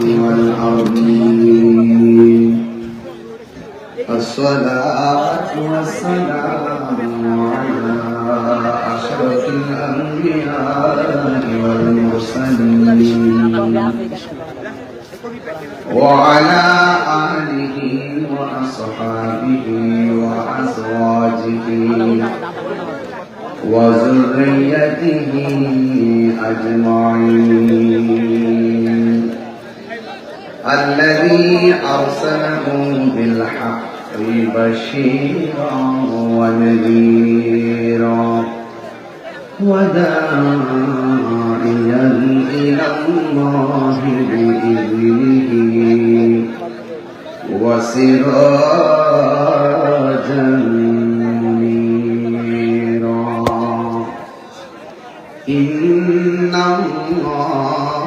والأرضين الصلاة والسلام على أشرف الأنبياء والمرسلين وعلى آله وأصحابه وأزواجه وذريته أجمعين الذي أرسله بالحق بشيرا ونذيرا وداعيا إلى الله بإذنه وسراجا منيرا إن الله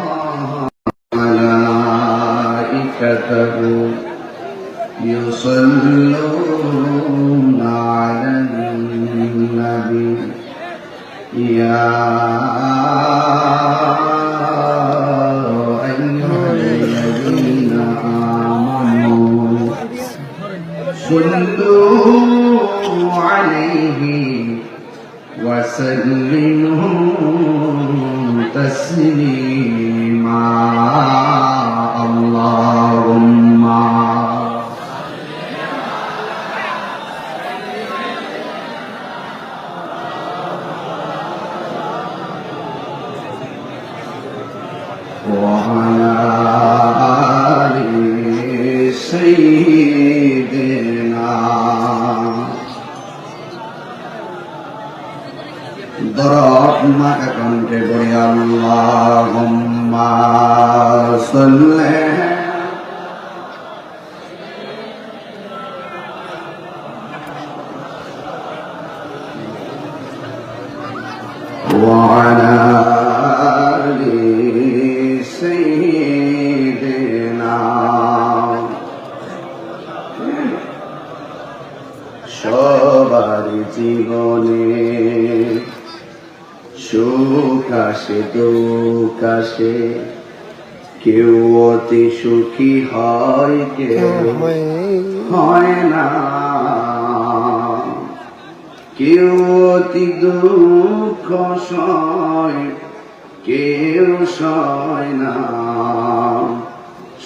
وملائكته يصلون على النبي يا أيها الذين آمنوا صلوا عليه وسلموا تسليما اللهم وعلى آل سيدنا ضربنا كنت بني اللهم صل وعلى آل سيدنا সবার জীবনে সুখ আসে দুঃখ আসে কেউ অতি সুখী হয় কেউ হয় না কেউ অতি দুঃখ সয় কেউ সয় না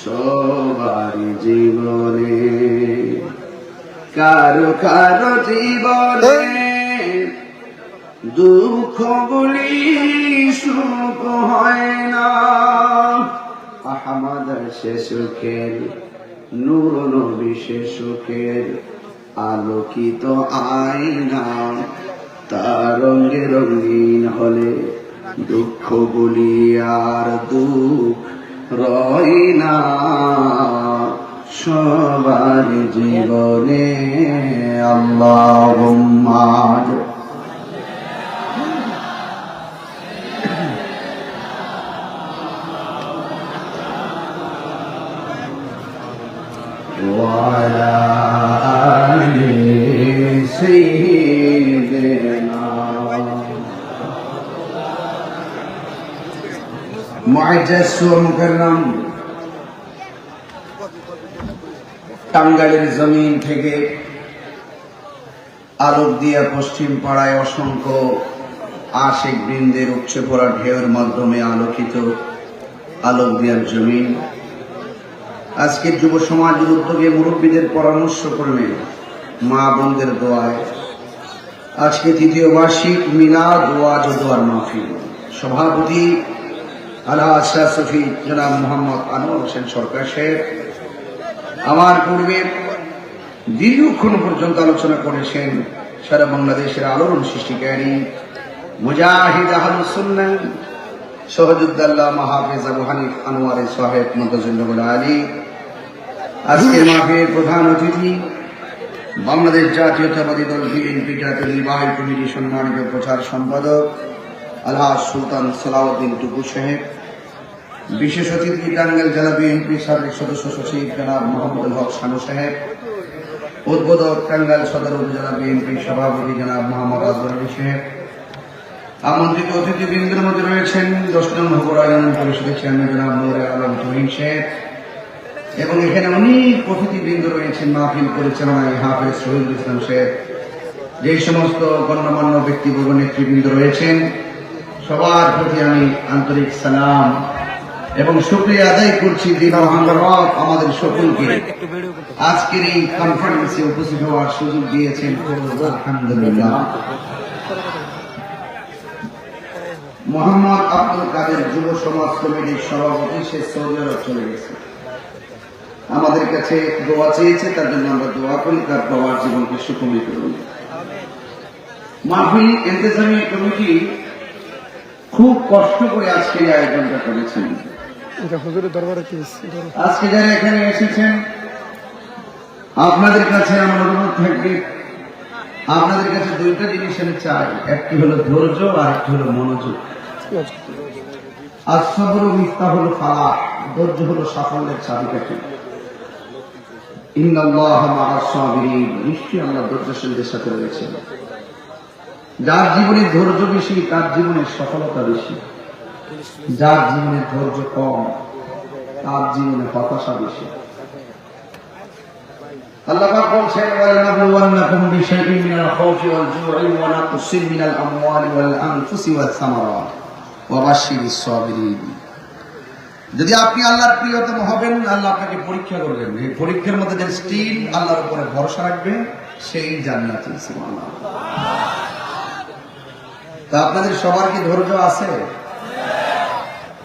সবার জীবনে কারো কারো জীবনে দুঃখ গুলি সুখ হয় না আহমদ সে সুখের নূর নবী সে সুখের আলোকিত আয়না তার রঙে রঙিন হলে দুঃখ গুলি আর দুঃখ রয় না সবার জীবনে আল্লাহুম্মা وعلى آل سيدنا معزز ومكرم টাঙ্গাইলের জমিন থেকে আলোক দিয়া পশ্চিম পাড়ায় অসংখ্য আশিক বৃন্দের উপচে পড়া ঢেউয়ের মাধ্যমে আলোকিত আলোক দিয়ার জমিন আজকের যুব সমাজের উদ্যোগে মুরব্বীদের পরামর্শ করলে মা বোনদের দোয়ায় আজকে তৃতীয় বার্ষিক মিলাদ ওয়াজ ও দোয়ার মাহফিল সভাপতি আলা আশরাফ সফি জনাব মোহাম্মদ আনোয়ার হোসেন সরকার সাহেব আমার পূর্বে দীর্ঘক্ষণ পর্যন্ত আলোচনা করেছেন সারা বাংলাদেশের আলোড়ন সৃষ্টিকারী মুজাহিদ আহলুস সুন্নাহ সহজুদ্দাল্লাহ মাহফিজ আবু হানিফ আনোয়ারি সাহেব মুতাজিল্লুল আলী আজকের মাহফিলের প্রধান অতিথি বাংলাদেশ জাতীয়তাবাদী দল বিএনপি জাতীয় নির্বাহী কমিটির সম্মানিত প্রচার সম্পাদক আলহাজ সুলতান সালাউদ্দিন টুকু সাহেব বিশেষ অতিথি টাঙ্গাইল জেলা বিএনপি সাবেক সদস্য সচিব জনাব মোহাম্মদুল হক শানু সাহেব উদ্বোধক টাঙ্গাইল সদর উপজেলা বিএনপি সভাপতি জনাব মোহাম্মদ আজহার আলী সাহেব আমন্ত্রিত অতিথিবৃন্দের মধ্যে রয়েছেন 10 নং ভোগড়া ইউনিয়ন পরিষদের চেয়ারম্যান জনাব নূরে আলম তুহিন শেখ, এবং এখানে অনেক অতিথিবৃন্দ রয়েছেন মাহফিল পরিচালনায় হাফেজ শহীদুল ইসলাম শেখ, যে সমস্ত গণ্যমান্য ব্যক্তিবর্গ নেতৃবৃন্দ রয়েছেন, সবার প্রতি আমি আন্তরিক সালাম এবং শুকরিয়া আদায় করছি দিন মহানরব আমাদের সকলকে আজকের এই কনফারেন্সে উপস্থিত হওয়ার সুযোগ দিয়েছেন। আলহামদুলিল্লাহ। মোহাম্মদ আব্দুল কাদের যুব সমাজ কমিটির সভাপতি, সে সৌদি আরব চলে গেছে, আমাদের কাছে দোয়া চেয়েছে, তার জন্য আমরা দোয়া করি তার প্রবাস জীবনকে সুখময় করুন। মাহফিল ইন্তেজামি কমিটি খুব কষ্ট করে আজকে এই আয়োজনটা করেছেন। আজকে যারা এখানে এসেছেন, আপনাদের কাছে আমার অনুরোধ থাকবে, আপনাদের কাছে দুইটা জিনিস আমি চাই, একটি হলো ধৈর্য আর একটি হলো মনোযোগ। আসসাবরু মিফতাহুল ফালাহ, ধৈর্য হলো সাফল্যের চাবিকাঠি। ইন্নাল্লাহা মা'আস সাবিরিন, নিশ্চয়ই আল্লাহ ধৈর্যশীলদের সাথে রয়েছেন। যার জীবনে ধৈর্য বেশি তার জীবনে সফলতা বেশি, যার জীবনে ধৈর্য কম তার জীবনে হতাশা বেশি। আল্লাহ পাক বলেছেন, ওয়ালানাবলুওয়ান্নাকুম বিশাইইন মিনাল খাউফি ওয়াল জু'i ওয়া নাকসিন মিনাল আমওয়ালি ওয়াল আনফুসি ওয়াস সামারাত ওয়া বাশশিরিস সাবিরিন। যদি আপনি আল্লাহর প্রিয়তম হবেন, আল্লাহ আপনাকে পরীক্ষা করবেন। এই পরীক্ষার মধ্যে যে স্টিল আল্লাহর উপরে ভরসা রাখবে, সেই জান্নাতে। সুবহানাল্লাহ। তা আপনাদের সবার কি ধৈর্য আছে?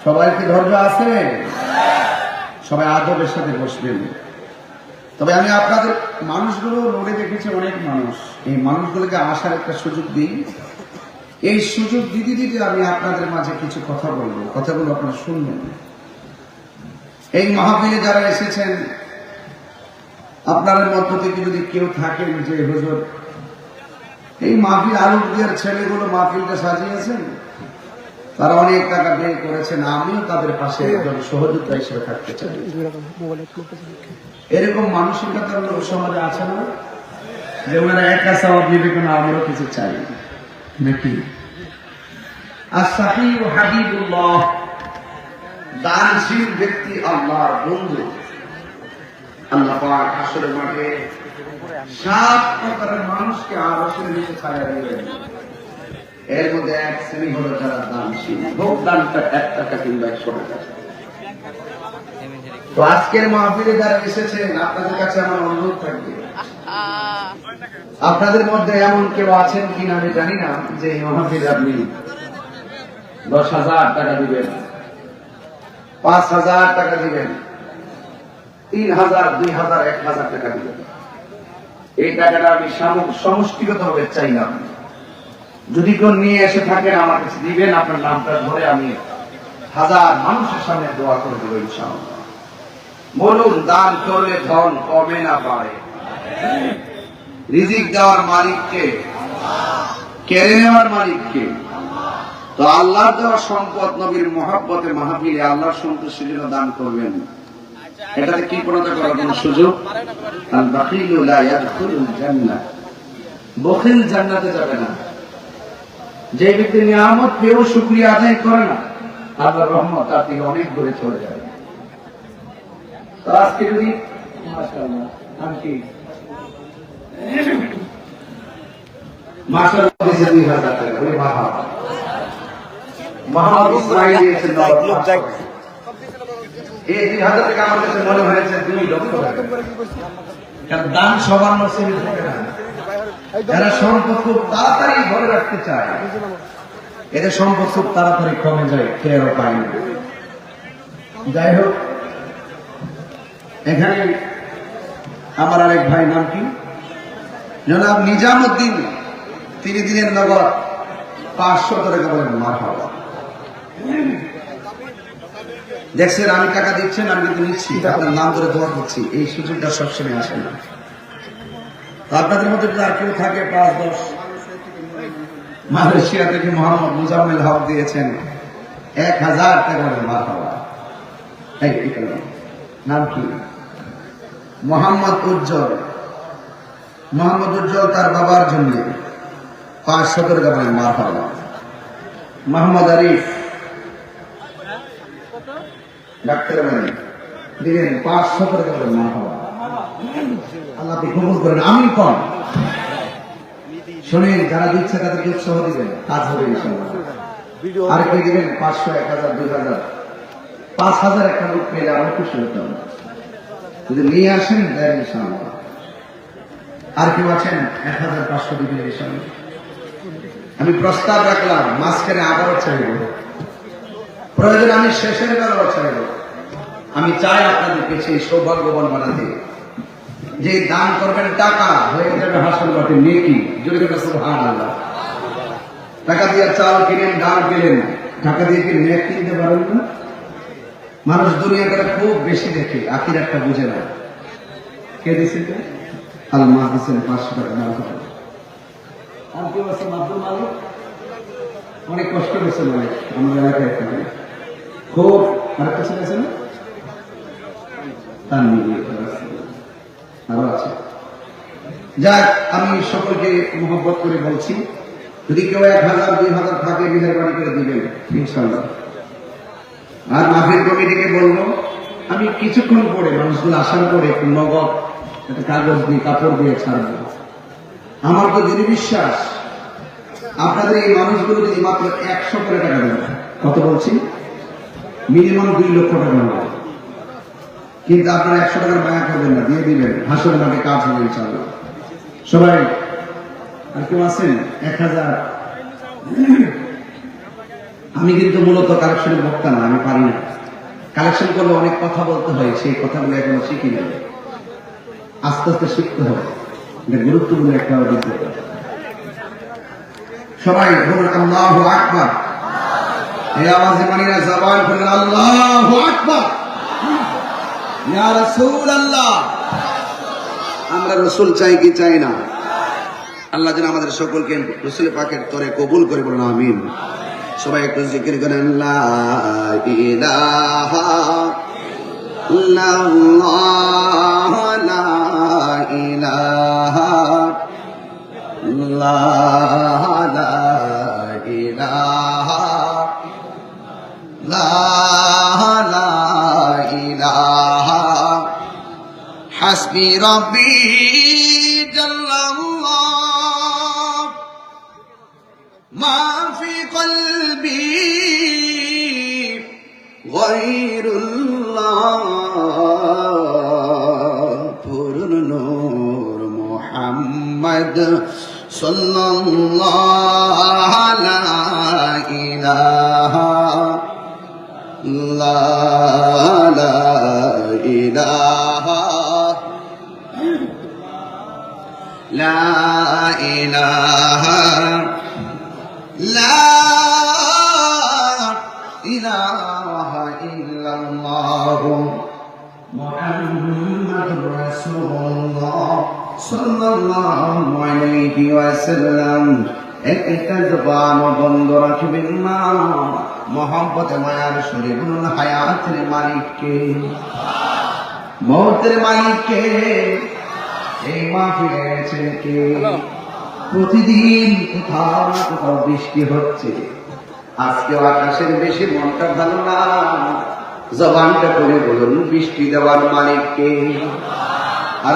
সবার কি ধৈর্য আছে? সবাই আদবের সাথে বসবেন। তবে আমি আপনাদের মানুষগুলো রোডে দেখেছি, অনেক মানুষ, এই মানুষগুলোকে আসার একটা সুযোগ দিই। এই সুযোগ দিতে দিতে আমি আপনাদের মাঝে কিছু কথা বলবো, কথাগুলো আপনারা শুনবেন। এই মাহফিলে যারা এসেছেন, আপনাদের মধ্য থেকে যদি কেউ থাকেন যে হুজুর এই মাহফিল আলোক দিয়ার ছেলেগুলো মাহফিলটা সাজিয়েছেন, তারা অনেক টাকা ব্যয় করেছেন, আমিও তাদের পাশে একজন সহযোগিতা হিসেবে থাকতে চাই, এরকম মানসিকতা সমাজে আছে না? যে ওনারা একা সওয়াব নেবে, কোনো আমরাও কিছু চাই নাকি? as-sahi wa habibullah, দানশীল ব্যক্তি আল্লাহর বন্ধু। আল্লাহ পাক হাসরের মাঠে 7 প্রকারের মানুষকে আরশের নিচে ছায়া দিবেন। এর মধ্যে এক শ্রেণী হলো যারা দানশীল, হোক দানটা 1 টাকা কিংবা 100 টাকা। তো আজকের মাহফিলে যারা এসেছেন, আপনাদের কাছে আমার অনুরোধ থাকবে, আপনাদের মধ্যে এমন কেউ আছেন কিনা আমি জানি না, যে এই মাহফিলে আপনি 10,000 টাকা দিবেন, 5,000 টাকা দিবেন, 3,000, 2,000, 1,000 টাকা দিবেন। এই টাকাটা আমি সমষ্টিগতভাবে চাইলাম। যদি কেউ নিয়ে এসে থাকেন আমার কাছে দিবেন, আপনার নামটা ধরে আমি 1000 মানুষের সামনে দোয়া করে দেবো ইনশাআল্লাহ। বলুন, দান করলে ধন কমে না বাড়ে। রিজিক দেওয়ার মালিককে, কেড়ে নেওয়ার মালিককে। তো আল্লাহর দেওয়া সম্পদ নবীর মহব্বতে মাহফিলে আল্লাহর সন্তুষ্টির জন্য দান করবেন। এটাতে কি প্রণতা করার কোন সুযোগ? আল বাখিলু লা ইয়াদখুলুল জান্নাহ, বখিল জান্নাতে যাবে না। যে ব্যক্তি নিয়ামত পেয়েও শুকরিয়া আদায় করে না, আল্লাহর রহমত তার থেকে অনেক দূরে চলে যাবে। তো আজকে যদি মাশাআল্লাহ আন্টি মাশাআল্লাহ দিয়েছে 2,000 টাকা, ওরে বাবা মোহাম্মদ ইসমাইল দিয়েছেন 9 টাকা। এই 2,000 টাকা আমার কাছে মনে হয়েছে 2 লক্ষ টাকা। কারণ দান সবার নসিবে থাকে না। যারা সম্পদ খুব তাড়াতাড়ি ধরে রাখতে চায়, এদের সম্পদ খুব তাড়াতাড়ি কমে যায়, টেরও পায় না। যাই হোক, এখানে আমার আরেক ভাই, নাম কি? জনাব নিজামউদ্দিন, তিনি দিলেন নগদ 500 টাকা, বলেন মারহাবা। দেখছেন আমি টাকা দিচ্ছেন, আমি কিন্তু নিচ্ছি, আপনার নাম ধরে দোয়া করছি। এই সুযোগটা সবসময় আসে না। আপনাদের মধ্যে যদি আর কেউ থাকে 5-10, মালয়েশিয়া থেকে মোহাম্মদ মুজাম্মেল হক দিয়েছেন 1000 টাকা, বলেন মারহাবা। নাম কি? মোহাম্মদ উজ্জ্বল। মোহাম্মদ উজ্জ্বল তার বাবার জন্য 500 টাকা, বলেন মারহাবা। মোহাম্মদ আরিফ ডাক্তার বাড়ি দিলেন 500 করে দেবেন। মারহাবা, আল্লাহ আপনি কবুল করেন, আমিন কন। শোনেন, যারা দিচ্ছে তাদেরকে উৎসাহ দিবেন, কাজ হবে ইনশাআল্লাহ। আর কে দিবেন? 500, 1000, 2000, 5000 একটা লোক পেলে আরো খুশি হতাম। যদি নিয়ে আসেন দেন ইনশাআল্লাহ। আর কেউ আছেন? 1500 দিবেন ইনশাআল্লাহ। আমি প্রস্তাব রাখলাম, মাঝখানে আবারও চাইব, প্রয়োজন আমি শেষের বেলাও চাইব। আমি চাই আপনাদেরকে সেই সৌভাগ্যবান বানাতে, যে দান করবেন টাকা হয়ে যাবে হাসন ঘটে নেকি। জোরে জোরে সুবহানাল্লাহ। টাকা দিয়ে চাল কিনেন, ডাল কিনেন, টাকা দিয়ে কি নেক কিনতে পারেন না? মানুষ দুনিয়াটা খুব বেশি দেখে, আখিরাতটা বুঝে না। কে দিয়েছে? আল্লাহ দিয়েছেন 500 টাকা দান করেন। আর কেউ আছে? আব্দুল মালিক অনেক কষ্ট করেছে, মালিক আমাদের এলাকায় থাকে খুব। আরেকটা ছেলে আছে না, তার নিয়ে আরো আছে। যাক, আমি সকলকে মোহব্বত করে বলছি, যদি কেউ 1000, 2000 থাকে মেহেরবানি করে দিবেন ইনশাআল্লাহ। আর মাহফিল কমিটিকে বলবো, আমি কিছুক্ষণ পরে মানুষগুলো আসার পরে একটু নগদ একটা কাগজ দিয়ে কাপড় দিয়ে ছাড়বো। আমার তো যদি বিশ্বাস, আপনাদের এই মানুষগুলো যদি মাত্র 100 করে টাকা দেন, কত বলছি, মিনিমাম 2 লক্ষ টাকা হবে। কিন্তু আপনারা 100 টাকার মায়া করবেন না, দিয়ে দিবেন, হাসরের মাঠে কাজ হবে ইনশাআল্লাহ। সবাই আর কেউ আছেন? 1000। আমি কিন্তু মূলত কালেকশনের বক্তা না, আমি পারি না। কালেকশন করলে অনেক কথা বলতে হয়, সেই কথাগুলো এখনো শিখি না, আস্তে আস্তে শিখতে হবে। এটা গুরুত্বপূর্ণ একটা অভিজ্ঞতা। সবাই বলুন আল্লাহু আকবার। এই আওয়াজে মানিনা জবান খুলে আল্লাহু আকবার। ইয়া রাসূলুল্লাহ। আমরা রাসূল চাই কি চাই না? আল্লাহ যেন আমাদের সকলকে রাসূল পাকের তরে কবুল করে, বলুন আমিন। সবাই একটু জিকির করেন, লা ইলাহা ইল্লাল্লাহ, লা ইলাহা ইল্লাল্লাহ, লা ইলাহা লা ইলাহা হাসবি রাব্বি জাল্লাল্লাহ মা ফি কলবি গায়রুল্লাহ পুরুন নূর মুহাম্মদ সাল্লাল্লাহু লা ইলাহা লা ইলাহা লা ইলাহা লা ইলাহা ইল্লাল্লাহ মুহাম্মাদুর রাসূলুল্লাহ সাল্লাল্লাহু আলাইহি ওয়াসাল্লাম। একটা জবান বন্ধ রাখবেন না, মোহাম্মত মায়ার সুরে বলুন হায়াতের মালিককে, মওতের মালিককে। এই মাহফিলে আছেন কে? প্রতিদিন কোথাও না কোথাও বৃষ্টি হচ্ছে, আজকেও আকাশের বেশি মনটা ভালো না, জবানটা করে বলুন বৃষ্টি দেওয়ার মালিককে। আর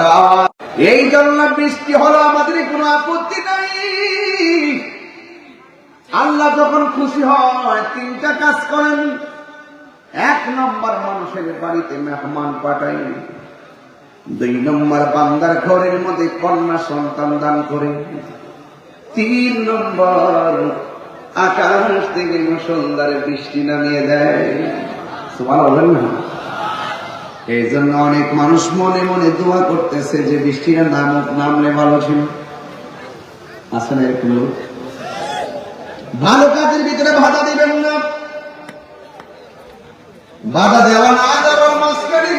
এই জন্য বৃষ্টি হলো আমাদের কোনো আপত্তি নাই। আল্লাহ যখন খুশি হয় 3টা কাজ করেন। 1 নম্বর মানুষের বাড়িতে মেহমান পাঠাই, 2 নম্বর বান্দার ঘরের মধ্যে কন্যা সন্তান দান করে, 3 নম্বর আকাশ থেকে মুষলধারে বৃষ্টি নামিয়ে দেয়। সুবহানাল্লাহ না? এই জন্য অনেক মানুষ মনে মনে দোয়া করতেছে যে বৃষ্টিটা নামলে ভালো ছিল। আসলে এরকম ভালো কাজের ভিতরে বাধা দিবেন না, বাধা দেওয়া না যাওয়ার মাঝখানে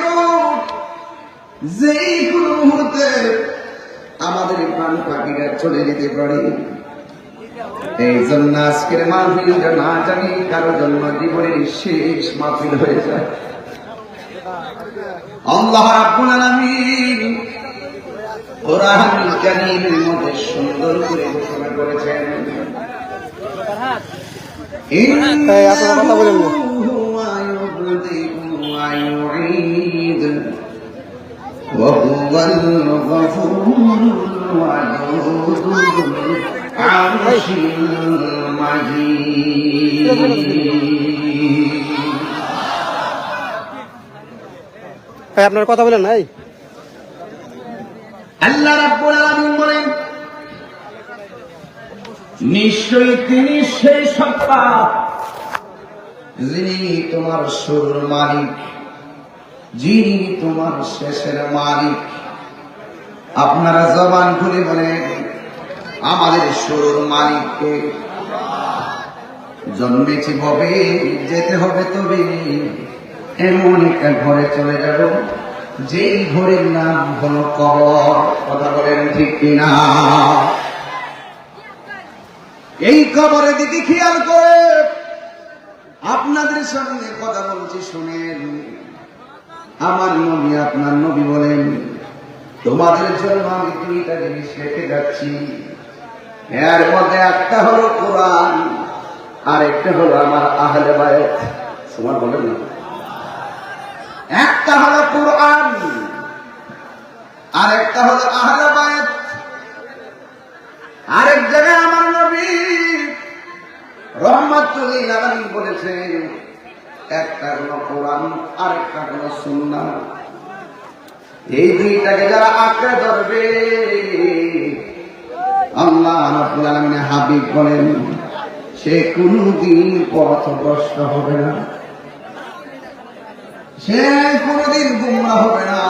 যেই কোনো মুহূর্তে আমাদের প্রাণ পাখিরা চলে যেতে পারে। এই জন্য আজকের মাহফিলটা না জানি কারোর জন্য জীবনের শেষ মাহফিল হয়ে যায়। আল্লাহ রাব্বুল আলামিন কোরআনুল কারীমের মধ্যে সুন্দর করে ঘোষণা করেছেন, আপনারা কথা বলেন না। وهو الغفور الودود العرش المجيد আপনার কথা বলেন নাই। আল্লাহ রাব্বুল আলামিন বলেন, নিশ্চয়ই তিনি সেই সত্তা যিনি তোমার শুরুর মালিক, যিনি তোমার শেষের মালিক। আপনারা জবান খুলে বলেন, আমাদের শুরুর মালিককে। জন্মেছি ভবে, যেতে হবে তবে এমন একটা ঘরে চলে যাব যেই ঘরের নাম হলো কবর। কথা বলেন ঠিক কিনা? এই কবরের দিকে খেয়াল করে আপনাদের সামনে কথা বলছি, শুনেন। আমার নবী, আপনার নবী বলেন, তোমাদের জন্য আমি দুইটা জিনিস রেখে যাচ্ছি। এর মধ্যে একটা হলো কোরআন, আর একটা হলো আমার আহলে বায়ত। তোমার বলেন না, একটা হলো কোরআন আর একটা হলো আহলে বায়ত। আরেক জায়গায় আমার নবী রহমাতুল লিল আলামিন বলেছেন, একটা হলো কোরআন আর একটা হলো সুন্নাহ। এই দুইটাকে যারা আঁকড়ে ধরবে, আল্লাহ রাব্বুল আলামিনের হাবিব বলেন, সে কোনদিন পথভ্রষ্ট হবে না, সে কোনদিন গুমরাহ হবে না,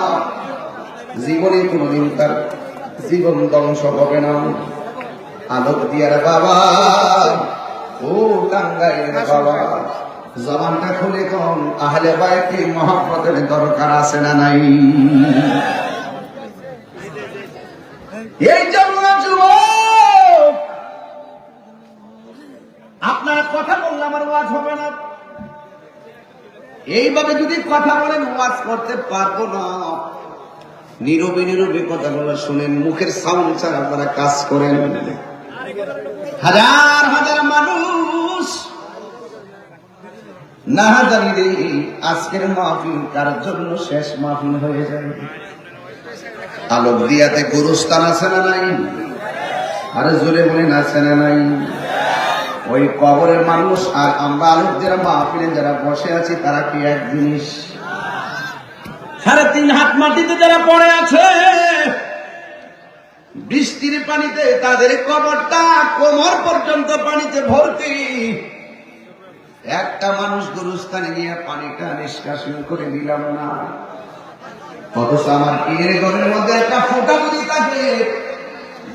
জীবনে কোনদিন তার জীবন ধ্বংস হবে না। আলোক দিয়ার বাবা, ও টাঙ্গাইয়ের বাবা, জবানটা খুলে কোন আহলে বায়তে মহব্বতের দরকার আছে না নাই? এই জন্য যুবক, আপনার কথা বললে আমার ওয়াজ হবে না। এইভাবে যদি কথা বলেন, ওয়াজ করতে পারবো না। নীরবে নীরবে কথাগুলো শুনেন, মুখের সাউন্ড ছাড়া আপনারা কাজ করেন। হাজার হাজার মানুষ না জানি আজকের মাহফিল কার জন্য শেষ মাহফিল হয়ে যাবে। আলোক দিয়াতে গুরুস্থান আছে না নাই? আরে জোরে বলেন, আছে না নাই? ওই কবরের মানুষ আর আমরা আলোক যারা মাহফিলে যারা বসে আছি, তারা কি এক জিনিস? 3.5 হাত মাটিতে যারা পড়ে আছে, বৃষ্টির পানিতে তাদের কবরটা কোমর পর্যন্ত পানিতে ভর্তি। একটা মানুষ গুরুস্থানে গিয়ে পানিটা নিষ্কাশন করে দিলাম না, অথচ আমার পীরের ঘরের মধ্যে একটা ফোঁটা যদি থাকে,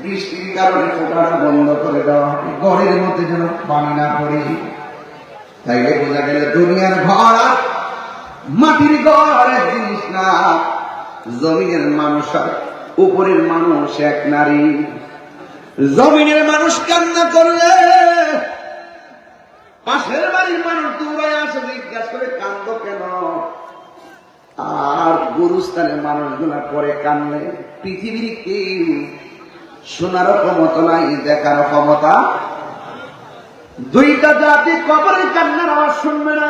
বৃষ্টির কারণে ফোঁটাটা বন্ধ করে দেওয়া হবে, ঘরের মধ্যে যেন পানি না পড়ে। তাইলে বোঝা গেল দুনিয়ার ঘর আর মাটির ঘর এক জিনিস না। জমিনের মানুষ আর উপরের মানুষ এক নারী। জমিনের মানুষ কান্না করলে পাশের বাড়ির মানুষ দূরে আসে, জিজ্ঞাসা করে কান্দ কেন? আর গুরুস্থানের মানুষগুলা পরে কানলে পৃথিবীর কেউ শোনারও ক্ষমতা নাই, দেখারও ক্ষমতা। দুইটা জাতি কবরের কান্নার আওয়াজ শুনবে না।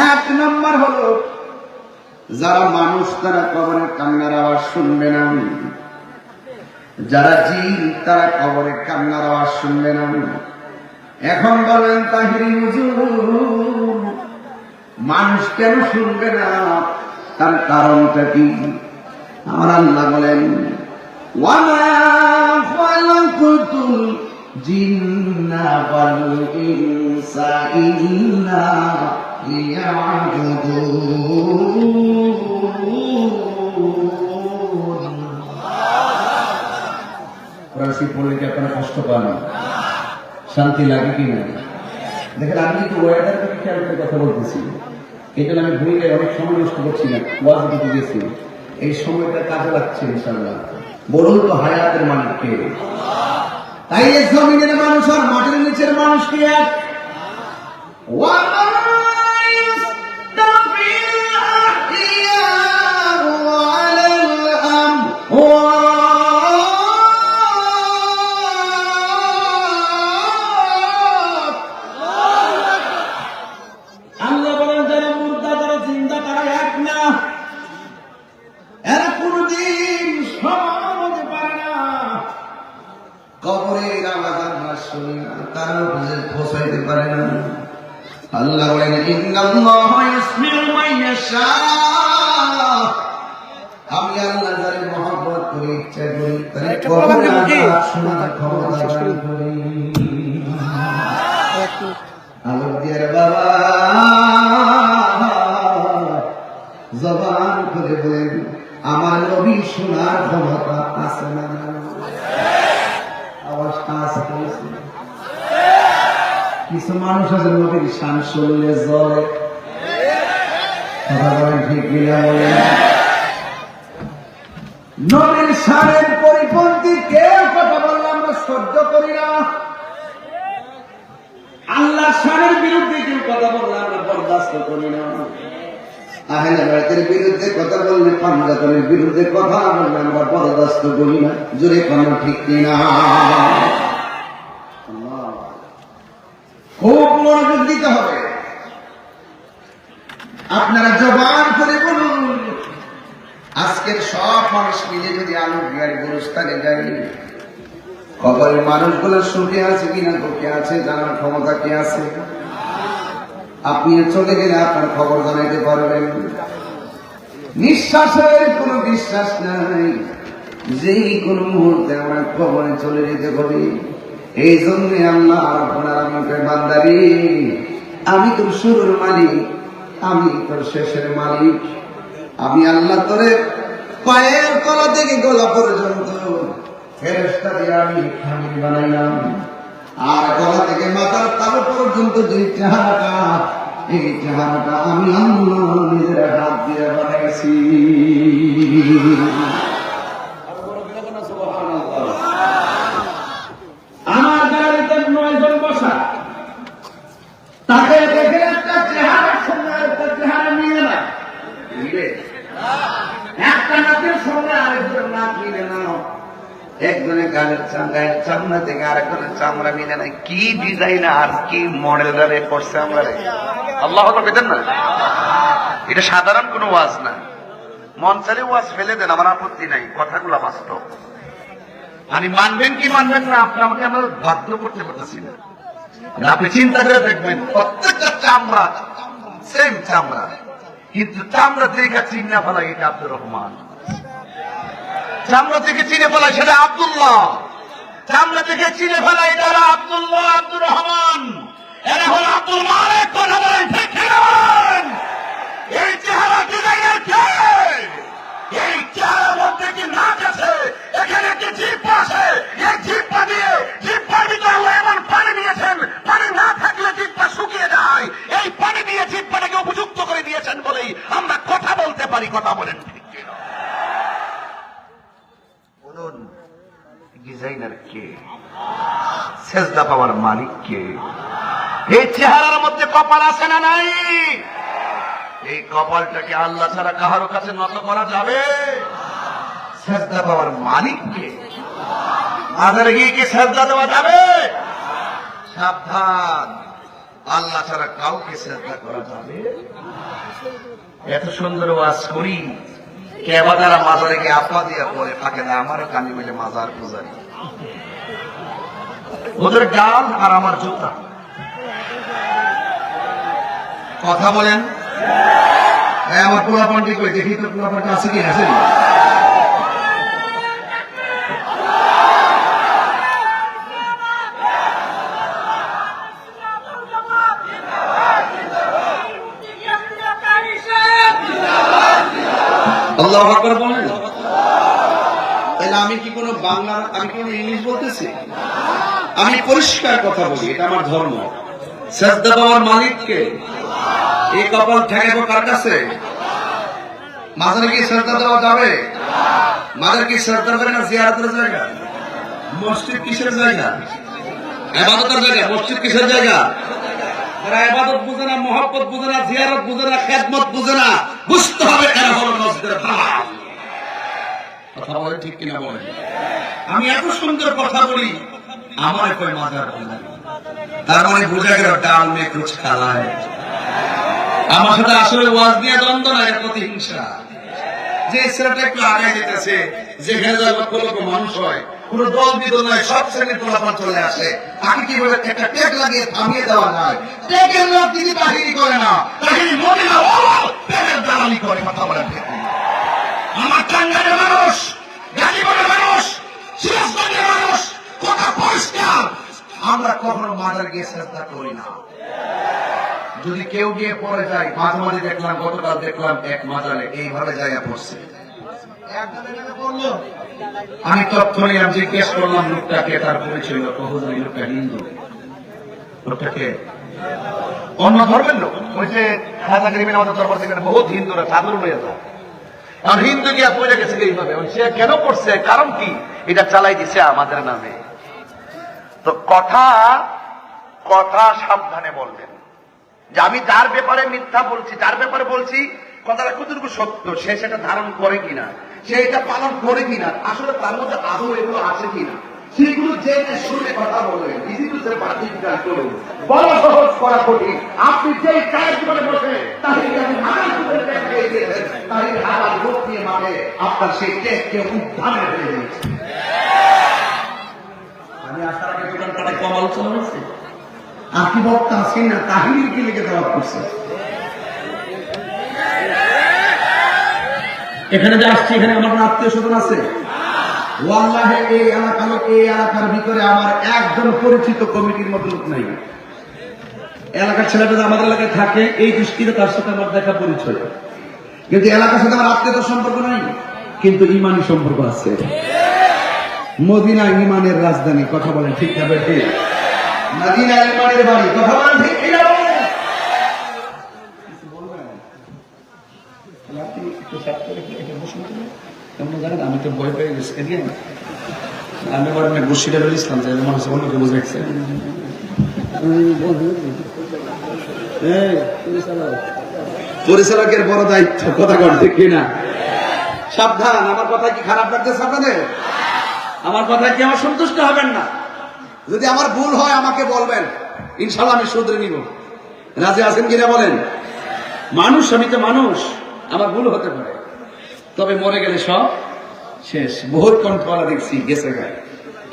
এক নম্বর হলো যারা মানুষ, তারা কবরের কান্নার আওয়াজ শুনবে না। যারা জিন, তারা কবরের কান্নার আওয়াজ শুনবে না। এখন বলেন তাহিরি হুজুর, মানুষ কেন শুনবে না? তার কারণটা কি? আমার আল্লাহ বলেন, ওয়ামা খালাকতুল জিন্না ওয়াল ইনসা ইল্লা লিয়াবুদুন। রাশি পড়লে কি আপনারা কষ্ট পান? শান্তি লাগে কিনা? দেখেন, আমি কিন্তু ওয়েদার থেকে খেয়াল করে কথা বলতেছি, এই জন্য আমি ভূমিকায় অনেক সময় নষ্ট করছি না, ওয়াজ দিতে গেছি। এই সময়টা কাজে লাগছে ইনশাআল্লাহ। বলুন তো হায়াতের মালিক কে? তাই এই জমিনের মানুষ আর মাটির নিচের মানুষ কি এক? পৌঁছাইতে পারে না। আল্লাহ বলেন ইন্নাল্লাহা ইসমিউ মাইয়াশা, আমি আল্লাহ যারে মহব্বত করি, ইচ্ছা করি তারে কখনো শোনার ক্ষমতা দান করি। আলোক দিয়ার বাবা জবান করে বলেন আমার নবী শোনার ক্ষমতা আছে না? আওয়াজটা আছে। কিছু মানুষ আছে নবীর শান শুনলে জ্বলে, কথা বলেন ঠিক কিনা বলেন? নবীর শানের পরিপন্থী কেউ কথা বললে আমরা সহ্য করি না। আল্লাহ শানের বিরুদ্ধে কেউ কথা বললে আমরা বরদাস্ত করি না। আহলে বাইতের বিরুদ্ধে কথা বললে, পাঞ্জাতনের বিরুদ্ধে কথা বললে আমরা বরদাস্ত করি না। জোরে কোনো ঠিক কিনা? খুব মনোযোগ দিতে হবে। আপনারা জবান করে বলুন, আজকের সব মানুষ মিলে যদি আলোক বিহারী গুরুস্থানে যাই, কবরের মানুষগুলো সুখে আছে কিনা দুঃখে আছে জানার ক্ষমতা কি আছে? আপনি চলে গেলে আপনার খবর জানাইতে পারবেন? নিঃশ্বাসের কোনো বিশ্বাস নাই, যেই কোনো মুহূর্তে আমরা কবরে চলে যেতে পারি। এই জন্য আল্লাহ আপনার আমাকে বান্দারি, আমি তোর শুরুর মালিক, আমি তোর শেষের মালিক। আমি আল্লাহ তোরে পায়ের তলা থেকে গলা পর্যন্ত ফেরেশতা দিয়ে আমি খামির বানাইলাম, আর গলা থেকে মাথার তালু পর্যন্ত যে চেহারাটা, এই চেহারাটা আমি আল্লাহ নিজের হাত দিয়ে বানাইছি। আমার গাড়িতে 9 জন বসা, তাকে দেখে একটা চেহারা সঙ্গে একটা চেহারা মিলে না, একটা নাকের সঙ্গে আরেকজন নাক মিলে না, একজনের গালের চামড়া থেকে আরেকজনের চামড়া মিলে না। কি ডিজাইন আর কি মডেল করছে আমরা, আল্লাহ পেতেন না? এটা সাধারণ কোনো ওয়াজ না। মন চাইলে ওয়াজ ফেলে দেন, আমার আপত্তি নাই, কথাগুলো বাস্তব। আমি মানবেন কি মানবেন না আপনি আমাকে আমরা বাধ্য করতে পারতেছি না। আপনি চিন্তা করে দেখবেন, প্রত্যেকটা চামড়া সেম চামড়া, কিন্তু চামড়া থেকে চিন্না ফেলা এটা আব্দুর রহমান, চামড়া থেকে চিনে ফেলা সেটা আব্দুল্লাহ, চামড়া থেকে চিনে ফেলা এটা হলো আব্দুল্লাহ, আব্দুর রহমান, এরা হল আব্দুল মালিক। কথা বলেন ঠিক কিনা বলেন? এই চেহারা ডিজাইনের কে? এই চেহারার মধ্যে কি নাক আছে? এখানে কি জিহ্বা আছে? এই জিহ্বা দিয়ে জিহ্বার ভিতরে আল্লাহ এমন পানি দিয়েছেন, পানি না থাকলে জিহ্বা শুকিয়ে যায়। এই পানি দিয়ে জিহ্বাটাকে উপযুক্ত করে দিয়েছেন বলেই আমরা কথা বলতে পারি। কথা বলেন ঠিক কিনা বলুন? ডিজাইনার কে? সেজদা পাওয়ার মালিক কে? এই চেহারার মধ্যে কপাল আছে না নাই? এই কপালটাকে আল্লাহ ছাড়া কাহারো কাছে নত করা যাবে? সেজদা পাওয়ার মালিক কে? মাজারে গিয়ে কি সেজদা দেওয়া যাবে? সাবধান, আল্লাহ ছাড়া কাউকে সেজদা করা যাবে? এত সুন্দর ওয়াজ করি, কেবাদারা মাজারে গিয়ে আপা দিয়া পরে থাকে না, আমারও কানি মিলে মাজার পূজারি। ওদের গাল আর আমার জুতা। কথা বলেন? আমার পোলাপানটি কই দেখি তো, পোলাপানটা আছে কি? আছে আল্লাহু আকবার বলেন। তাহলে আমি কি কোনো বাংলা, আমি কি কোনো ইংলিশ বলতেছি? আমি পরিষ্কার কথা বলি, এটা আমার ধর্ম। সেজদা পাওয়ার মালিককে। এই কপাল ঠেকাবো কার কাছে? মাজারে কি সেজদা দেওয়া যাবে? মাজার কি সেজদা করে না জিয়ারতের জায়গা? মসজিদ কিসের জায়গা? ইবাদতের জায়গা। মসজিদ কিসের জায়গা? যারা ইবাদত বুঝে না, মহব্বত বুঝে না, জিয়ারত বুঝে না, খেদমত বুঝে না, বুঝতে হবে এরা হলো মসজিদের দালাল। কথা বলে ঠিক কিনা বলেন? আমি এত সুন্দর কথা বলি, আমার কই মাজার বলে, তার মানে বোঝা গেল ডাল মে কুছ খালায়। আমার সাথে আসলে ওয়াজ নিয়ে দ্বন্দ্ব না, এটা প্রতিহিংসা। যে ছেলেটা একটু আগে যেতেছে, যেখানে লক্ষ লক্ষ মানুষ হয়, কোন দল বিদল নয়, সব শ্রেণীর পোলাপান চলে আসে। তাকে কিভাবে একটা টেক লাগিয়ে থামিয়ে দেওয়া যায়? টেকের লোক তিনি তাহিরি করে না, তাহিরি মদিনা টেকের দালালি করে। কথা বলেন ঠিক না? আমার টাঙ্গাইলের মানুষ, গাজীপুরের মানুষ, সিরাজগঞ্জের মানুষ, কথা পরিষ্কার, আমরা কখনো মাজার গিয়ে চেষ্টা করি না। যদি কেউ গিয়ে পড়ে যায়, মাঝে মাঝে দেখলাম, গতকাল দেখলাম এক মাজারে এইভাবে জায়গা পড়ছে। আমি তথ্য নিলাম, জিজ্ঞেস করলাম লোকটাকে, তার পরিচয় হুজুর লোকটা হিন্দু। লোকটাকে অন্য ধর্মের লোক, ওই যে খাজা গরিবের আমাদের দরবার থেকে বহুত হিন্দুরা চাদর লইয়া যায়। আর হিন্দু গিয়া পড়ে গেছে এইভাবে, সে কেন করছে, কারণ কি, এটা চালাই দিছে আমাদের নামে। তো কথা কথা সাবধানে বলবেন, যে আমি যার ব্যাপারে মিথ্যা বলছি, যার ব্যাপারে বলছি, কথাটা কতটুকু সত্য, সে সেটা ধারণ করে কিনা, সে এটা পালন করে কিনা, আসলে তার মধ্যে আদৌ এগুলো আছে কিনা, সেগুলো জেনে শুনে কথা বলবেন। ইজিটুসের বাতিল করুন, বড় সহজ করা কঠিন। আপনি যে কাজ করে বসে তাহলে হাজার লোক নিয়ে মাঠে আপনার সেই টেককে উদ্ধারে হয়ে গেছে। আমি আসার আগে দোকানপাটে কম আলোচনা হয়েছে, আর কি বক্তা আছেন না তাহিরকে লিখে দেওয়া করছে। এখানে যে আসছি, এখানে আমার আত্মীয় স্বজন আছে। ওয়াল্লাহে এই এলাকার ভিতরে আমার একজন পরিচিত কমিটির মতো লোক নাই। এলাকার ছেলেটা আমাদের এলাকায় থাকে, এই দৃষ্টিতে তার সাথে আমার দেখা পরিচয়, কিন্তু এলাকার সাথে আমার আত্মীয়তার সম্পর্ক নাই, কিন্তু ইমানি সম্পর্ক আছে। মদিনা ইমানের রাজধানী, কথা বলেন ঠিক না ঠিক? মদিনা ইমানের বাড়ি, কথা বলেন ঠিক কিনা? আমি তো ভয় পেয়ে গেছি, আমি আবার বসিরা ইসলাম মনে হচ্ছে অন্যকে বুঝাইছে। পরিচালকের বড় দায়িত্ব, কথা কন ঠিক কিনা? সাবধান, আমার কথা কি খারাপ লাগতেছে আপনাদের? আমার কথা কি আমার সন্তুষ্ট হবেন না? যদি আমার ভুল হয় আমাকে বলবেন, ইনশাল্লাহ আমি শুধরে নিব। রাজি আছেন কিনা বলেন? মানুষ, আমি তো মানুষ, আমার ভুল হতে পারে, তবে মরে গেলে সব শেষ। বহুত কণ্ঠওয়ালা দেখছি গেছে গায়ে,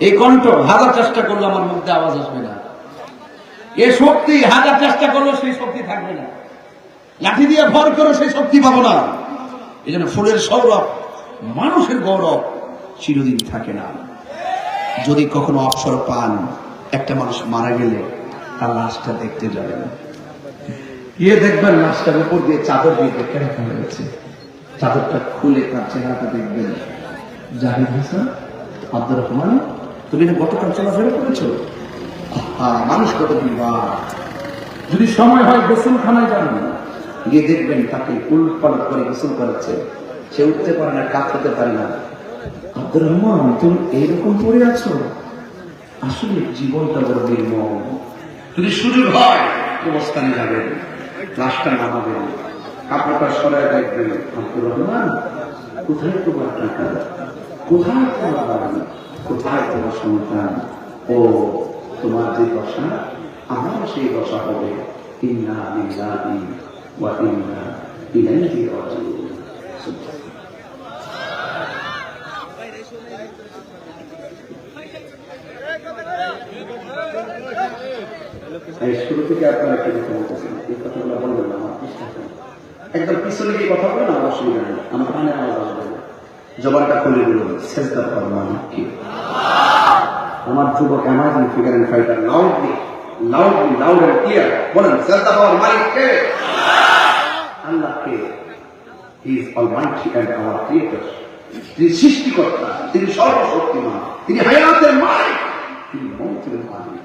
এই কণ্ঠ হাজার চেষ্টা করলো আমার মধ্যে আওয়াজ আসবে না। এ শক্তি হাজার চেষ্টা করলো সেই শক্তি থাকবে না। লাঠি দিয়ে ভর করো, সেই শক্তি পাবো না। এই জন্য ফুলের সৌরভ, মানুষের গৌরব চিরদিন থাকে না। যদি কখনো অবসর পান, একটা মানুষ মারা গেলে তার লাশটা দেখতে যাবেন, গিয়ে দেখবেন লাশটার উপর দিয়ে চাদর দিয়ে দেখে রাখা হয়েছে। চাদরটা খুলে তার চেহারাটা দেখবেন, জাহিদ হাসান, আব্দুর রহমান, তুমি না গতকাল চলাফেরা করেছ? মানুষ কত বিবাহ। যদি সময় হয় গোসলখানায় যান, গিয়ে দেখবেন তাকে উল্টপালট করে গোসল করেছে, সে উঠতে পারে না, কাজ করতে পারে না। আব্দুর রহমান, তুমি এইরকম পড়ে আছো? আসলে জীবনটা বড় নির্মম। যদি সুযোগ হয় অবস্থানে যাবেন, লাশটা নামাবেন, কাপড়টা সরাই দেখবেন, আব্দুর রহমান, কোথায় তোমার টাকা, কোথায় তোমার বাড়ি, কোথায় তোমার সন্তান? ও তোমার যে দশা, আমার সেই দশা হবে। ইন্না লিল্লাহি ওয়া ইন্না ইলাইহি রাজিউন। শুরু থেকে আপনারা একটা কথা বলতেছেন, এই কথাগুলো বলবেন না, আমার একদম পিছনে গিয়ে কথা বলেন, আমার অসুবিধা নেই, আমার কানে আওয়াজ আসবে না। জবানটা খুলে দিল, সেজদা করার মানে কি? আমার যুবক amazing figure and fighter, loud and clear বলেন, সেজদা করার মালিক কে? আল্লাহ কে? He is almighty and our creator. তিনি সৃষ্টিকর্তা, তিনি সর্বশক্তিমান, তিনি হায়াতের মালিক, তিনি মৌতের মালিক।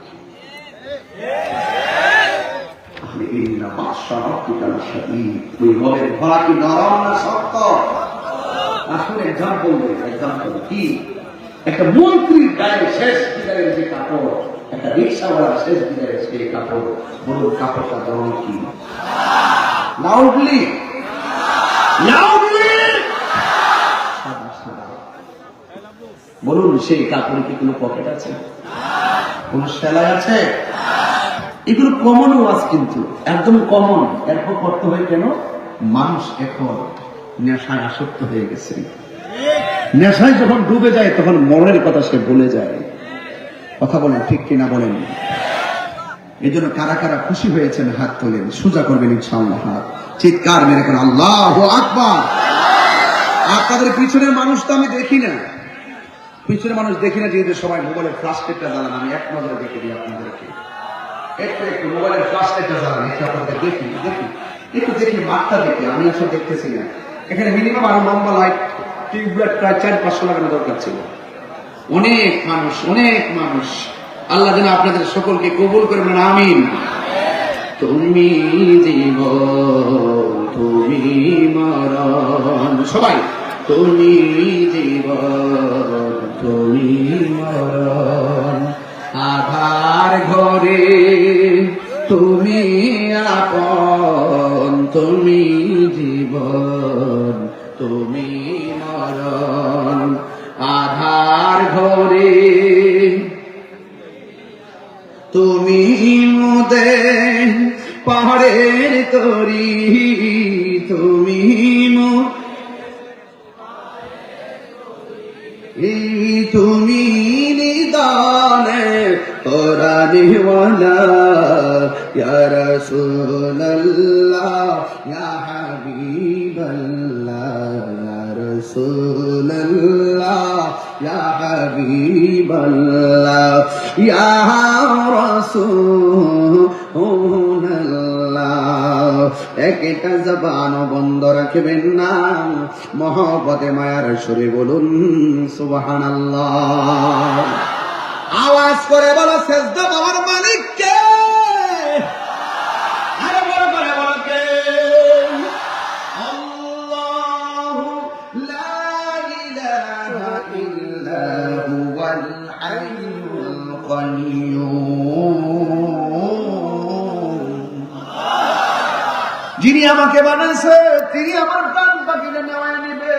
একটা মন্ত্রীর গায়ে শেষ বিদায়ের যে কাপড়, একটা রিক্সাওয়ালার শেষ বিদায়ের সেই কাপড়, বলুন কাপড়টা ধরুন কি? লাউডলি বলুন, সেই কাপড়ে কি কোনো পকেট আছে? কোন সেলাই আছে? এগুলো কমন ওয়াজ, কিন্তু একদম কমন। এরপর করতে হয় কেন? মানুষ এখন নেশায় আসক্ত হয়ে গেছে। নেশায় যখন ডুবে যায় তখন মরণের কথা সে ভুলে যায়। কথা বলেন ঠিক কিনা বলেন? এই জন্য কারা কারা খুশি হয়েছেন হাত তোলেন, সোজা করবেন ইনশাআল্লাহ হাত, চিৎকার মেরে কোন আল্লাহু আকবার। আপনাদের পিছনের মানুষ তো আমি দেখি না, পিছনের মানুষ দেখি না, যেহেতু সবাই মোবাইলের ফ্ল্যাশ লাইটটা জ্বালান, আমি এক নজরে দেখে দিই আপনাদেরকে। একটু একটু মোবাইলের ফ্ল্যাশ লাইটটা জ্বালান, একটু আপনাদের দেখি দেখি একটু দেখি, মাঠটা দেখি, আমি আসলে দেখতেছি না। এখানে মিনিমাম আরো লম্বা লাইট টিউবলাইট প্রায় 400-500 লাগানো দরকার ছিল। অনেক মানুষ, অনেক মানুষ। আল্লাহ যেন আপনাদের সকলকে কবুল করে বলেন আমিন। তুমি জীবন, তুমি মরণ, সবাই তুমি জীবন, তুমি মরণ, আধার ঘরে তুমি আপন, তুমি জীবন, তুমি মরণ, আধার ঘরে তুমি মোদের পাহাড়ের তরি, তুমি তুমি নিদানে কোরআনওয়ালা, ইয়া রাসূলুল্লাহ ইয়া হাবিবাল্লাহ, ইয়া রাসূলুল্লাহ ইয়া হাবিবাল্লাহ, ইয়া রাসূলুল্লাহ। একটা জবান বন্ধ রাখবেন না, মহব্বতে মায়ার সুরে বলুন সুবহানাল্লাহ। আওয়াজ করে বলো সেজদা আমার মালিক কে? আরে বড় করে বলো কে? আল্লাহু লা ইলাহা ইল্লা হুয়াল হাইয়ুল কাইয়্যুম। যিনি আমাকে বানাইছে তিনি আমার প্রাণ পাখিটা নেওয়ায় নিবে।